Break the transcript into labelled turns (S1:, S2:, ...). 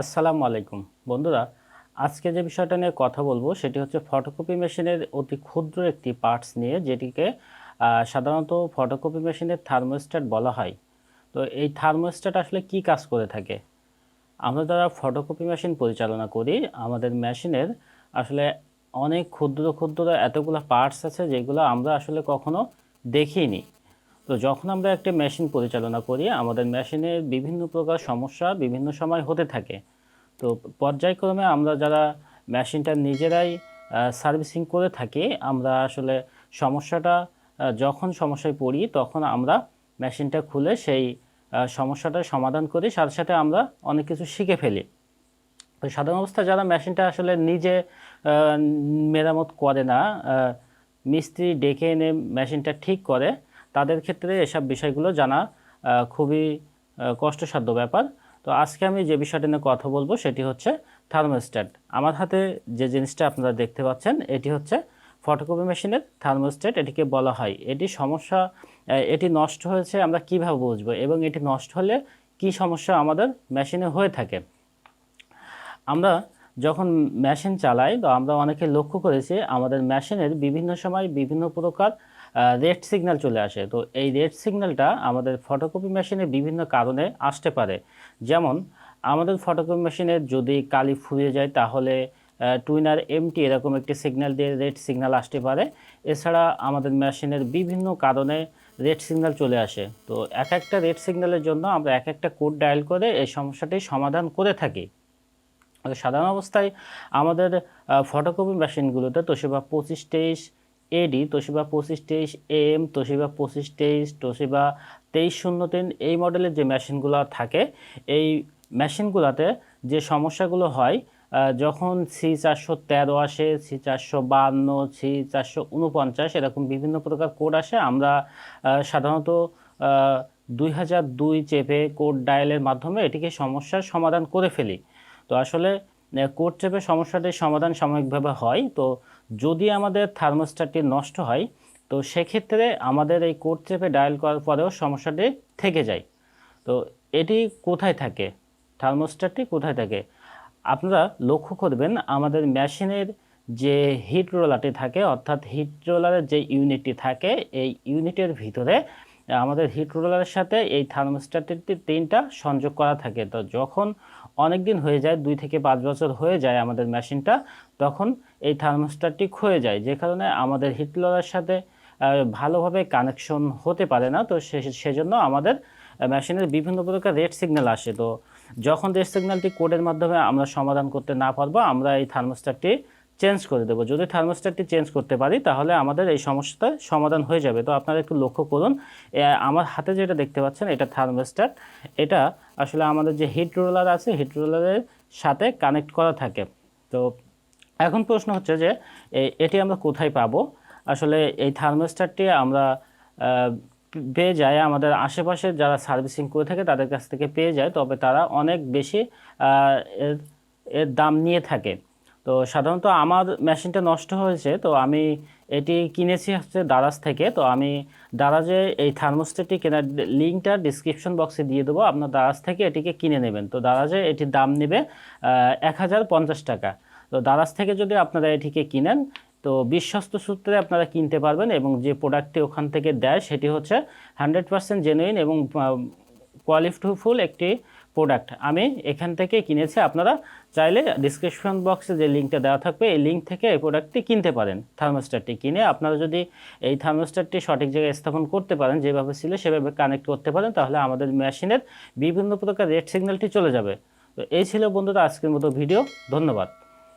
S1: আসসালামু আলাইকুম বন্ধুরা, আজকে যে বিষয়টা নিয়ে কথা বলবো সেটি হচ্ছে ফটোকপি মেশিনের অতি ক্ষুদ্র একটি পার্টস নিয়ে, যেটিকে সাধারণত ফটোকপি মেশিনের থার্মোস্ট্যাট বলা হয়। তো এই থার্মোস্ট্যাট আসলে কি কাজ করে থাকে? আমরা যারা ফটোকপি মেশিন পরিচালনা করি, আমাদের মেশিনের আসলে অনেক ক্ষুদ্র ক্ষুদ্র এতগুলো পার্টস আছে যেগুলো আমরা আসলে কখনো দেখিনি। তো যখন আমরা একটা মেশিন পরিচালনা করি, আমাদের মেশিনের বিভিন্ন প্রকার সমস্যা বিভিন্ন সময় হতে থাকে। তো পর্যায়ক্রমে আমরা যারা মেশিনটা নিজেরাই সার্ভিসিং করে থাকি, আমরা আসলে সমস্যাটা যখন সমস্যায় পড়ি তখন আমরা মেশিনটা খুলে সেই সমস্যাটার সমাধান করি, সাথে সাথে আমরা অনেক কিছু শিখে ফেলি। তো সাধারণ অবস্থায় যারা মেশিনটা আসলে নিজে মেরামত করে না, মিস্ত্রি ডেকে এনে মেশিনটা ঠিক করে, তাদের ক্ষেত্রে এসব বিষয়গুলো জানা খুবই কষ্টসাধ্য ব্যাপার। তো আজকে আমি যে বিষয়টা নিয়ে কথা বলবো সেটি হচ্ছে থার্মোস্ট্যাট। আমার হাতে যে জিনিসটা আপনারা দেখতে পাচ্ছেন এটি হচ্ছে ফটোকপি মেশিনের থার্মোস্ট্যাট। এটিকে বলা হয়, এটি সমস্যা, এটি নষ্ট হয়েছে আমরা কিভাবে বুঝবো, এবং এটি নষ্ট হলে কি সমস্যা আমাদের মেশিনে হয়ে থাকে। আমরা যখন মেশিন চালাই, তো আমরা অনেকে লক্ষ্য করেছি আমাদের মেশিনের বিভিন্ন সময় বিভিন্ন প্রকার রেড সিগন্যাল চলে আসে। তো এই রেড সিগন্যালটা আমাদের ফটোকপি মেশিনে বিভিন্ন কারণে আসতে পারে। যেমন আমাদের ফটোকপি মেশিনে যদি কালি ফুরিয়ে যায়, তাহলে টুইনার এমটি এরকম একটি সিগন্যাল দিয়ে রেড সিগন্যাল আসতে পারে। এছাড়া আমাদের মেশিনের বিভিন্ন কারণে রেড সিগন্যাল চলে আসে। তো এক একটা রেড সিগন্যালের জন্য আমরা এক একটা কোড ডায়াল করে এই সমস্যাটি সমাধান করে থাকি। সাধারণ অবস্থায় আমাদের ফটোকপি মেশিনগুলোতে তোশিবা 2523 এডি, তোশিবা 2523 এম, তোশিবা 2523, তোশিবা 2303 এই মডেলের যে মেশিনগুলো থাকে, এই মেশিনগুলোতে যে সমস্যাগুলো হয়, যখন C413 আসে, C452, C449 এরকম বিভিন্ন প্রকার কোড আসে, আমরা সাধারণত 2002 চেপে কোড ডায়ালের মাধ্যমে এটিকে সমস্যার সমাধান করে ফেলি। তো আসলে কোড চেপে সমস্যাটির সমাধান সাময়িকভাবে হয়। তো যদি আমাদের থার্মোস্ট্যাটটি নষ্ট হয়, তো সেক্ষেত্রে আমাদের এই কোড চেপে ডায়াল করার পরেও সমস্যাটি থেকে যায়। তো এটি কোথায় থাকে, থার্মোস্ট্যাটটি কোথায় থাকে? আপনারা লক্ষ্য করবেন আমাদের মেশিনের যে হিট রোলারটি থাকে, অর্থাৎ হিট রোলারের যে ইউনিটটি থাকে, এই ইউনিটের ভিতরে আমাদের হিট রোলারের সাথে এই থার্মোস্ট্যাটের 3টা সংযোগ করা থাকে। তো যখন অনেক দিন হয়ে যায়, 2 থেকে 5 বছর হয়ে যায় আমাদের মেশিনটা, তখন এই থার্মোস্ট্যাটটি ক্ষয়ে যায়, যে কারণে আমাদের হিট রোলারের সাথে ভালোভাবে কানেকশন হতে পারে না। তো সেজন্য আমাদের মেশিনের বিভিন্ন প্রকার রেড সিগন্যাল আসে। তো যখন রেড সিগন্যালটি কোডের মাধ্যমে আমরা সমাধান করতে না পারবো, আমরা এই থার্মোস্ট্যাটটি চেঞ্জ করে দেবো। যদি থার্মোস্ট্যাটটি চেঞ্জ করতে পারি, তাহলে আমাদের এই সমস্যাটা সমাধান হয়ে যাবে। তো আপনারা একটু লক্ষ্য করুন, আমার হাতে যেটা দেখতে পাচ্ছেন এটা থার্মোস্ট্যাট। এটা আসলে আমাদের যে হিট রোলার আছে, হিট রোলারের সাথে কানেক্ট করা থাকে। তো এখন প্রশ্ন হচ্ছে যে এটি আমরা কোথায় পাবো? আসলে এই থার্মোস্ট্যাটটি আমরা পেয়ে যাই আমাদের আশেপাশে যারা সার্ভিসিং করে থাকে তাদের কাছ থেকে পেয়ে যায়, তবে তারা অনেক বেশি এর এর দাম নিয়ে থাকে। তো সাধারণত আমার মেশিনটা নষ্ট হয়েছে, তো আমি এটি কিনেছি হচ্ছে দারাজ থেকে। তো আমি দারাজে এই থার্মোস্ট্যাটটি কেনার লিঙ্কটা ডিসক্রিপশন বক্সে দিয়ে দেবো, আপনার দারাজ থেকে এটিকে কিনে নেবেন। তো দারাজে এটির দাম নেবে 1050 টাকা। তো দারাজ থেকে যদি আপনারা এটিকে কিনেন, তো বিশ্বস্ত সূত্রে আপনারা কিনতে পারবেন, এবং যে প্রোডাক্টটি ওখান থেকে দেয় সেটি হচ্ছে 100% জেনুইন এবং কোয়ালিটিফুল একটি প্রোডাক্ট। আমি এখান থেকে কিনেছি। আপনারা চাইলে ডিসক্রিপশন বক্সে যে লিঙ্কটা দেওয়া থাকবে, এই লিঙ্ক থেকে এই প্রোডাক্টটি কিনতে পারেন। থার্মোস্ট্যাটটি কিনে আপনারা যদি এই থার্মোস্ট্যাটটি সঠিক জায়গায় স্থাপন করতে পারেন, যেভাবে ছিল সেভাবে কানেক্ট করতে পারেন, তাহলে আমাদের মেশিনের বিভিন্ন প্রকার রেড সিগন্যালটি চলে যাবে। তো এই ছিল বন্ধুরা আজকের মতো ভিডিও। ধন্যবাদ।